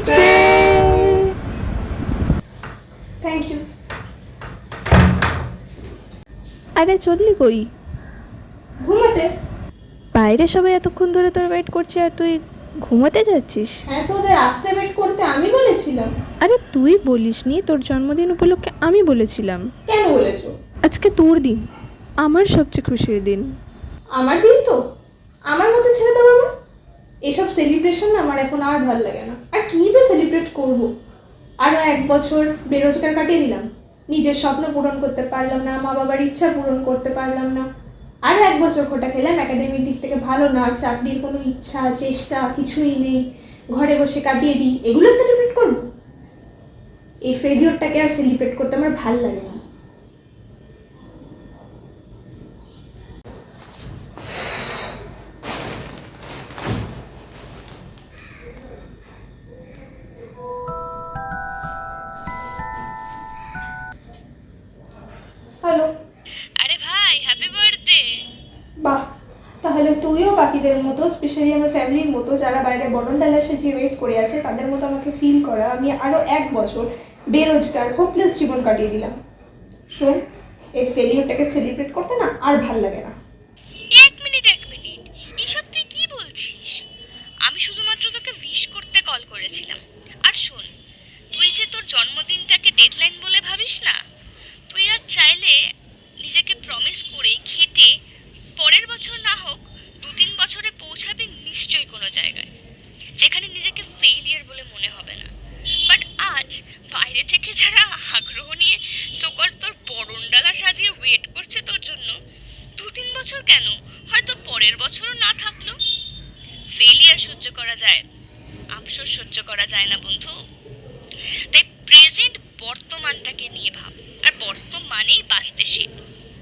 Birthday. Thank you. আরে চললি কই? ঘুমাতে। বাইরে সবাই এতক্ষণ ধরে তোর ওয়েট করছে আর তুই ঘুমাতে যাচ্ছিস? হ্যাঁ, তো ওদের আসতে ওয়েট করতে আমি বলেছিলাম। আরে তুই বলিসনি, তোর জন্মদিন উপলক্ষে আমি বলেছিলাম। কেন বলেছো? আজকে তোর দিন, আমার সবচেয়ে খুশির দিন। আমার দিন তো, আমার মতো ছেড়ে দেবো আমার। এসব সেলিব্রেশন না আমার এখন আর ভালো লাগে না। আর কীভাবে সেলিব্রেট করবো? আরও 1 বছর বেরোজগার কাটিয়ে দিলাম, নিজের স্বপ্ন পূরণ করতে পারলাম না, মা বাবার ইচ্ছা পূরণ করতে পারলাম না। আরও 1 বছর খোটা খেলাম, একাডেমিক দিক থেকে ভালো না, চাকরির কোনো ইচ্ছা চেষ্টা কিছুই নেই, ঘরে বসে কাটিয়ে দিই। এগুলো সেলিব্রেট করবো? এই ফেলিওরটাকে আর সেলিব্রেট করতে আমার ভাল লাগে না। হ্যালো। আরে ভাই, হ্যাপি বার্থডে। বাহ, তাহলে তুইও বাকিদের মতো, স্পেশালি আমার ফ্যামিলির মতো যারা বাইরে বরণডালা সেজে ওয়েট করে আছে, তাদের মতো আমাকে ফিল করা। আমি আরও 1 বছর বেরোজগার হোপলেস জীবন কাটিয়ে দিলাম। শোন, এই ফেলিওরটাকে সেলিব্রেট করতে না আর ভাল লাগে না। এক মিনিট, এসব তুই কি বলছিস? আমি শুধুমাত্র তোকে উইশ করতে কল করেছিলাম। আর শোন, তুই যে তোর জন্মদিনটাকে ডেডলাইন বলে ভাবিস না। তুই আর চাইলে নিজেকে প্রমিস করে খেটে পরের বছর না হোক 2-3 বছরে পৌঁছাবি নিশ্চয়ই কোনো জায়গায়, যেখানে নিজেকে ফেইলিয়ার বলে মনে হবে না। বাট আজ বাইরে থেকে যারা আগ্রহ নিয়ে সোকর তোর বরণডালা সাজিয়ে ওয়েট করছে তোর জন্য, 2-3 বছর কেন, হয়তো পরের বছরও না থাকলো। ফেলিয়ার সহ্য করা যায়, আফসোস সহ্য করা যায় না বন্ধু। তাই প্রেজেন্ট বর্তমানটাকে নিয়ে ভাব, আর বর্তমানেই বাঁচতে শেখ।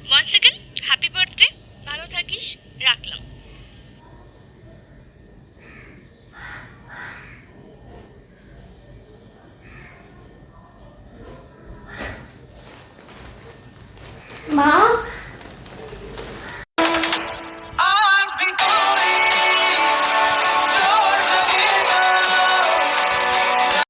ওয়ান্স সেকেন্ড হ্যাপি বার্থডে, ভালো থাকিস, রাখলাম।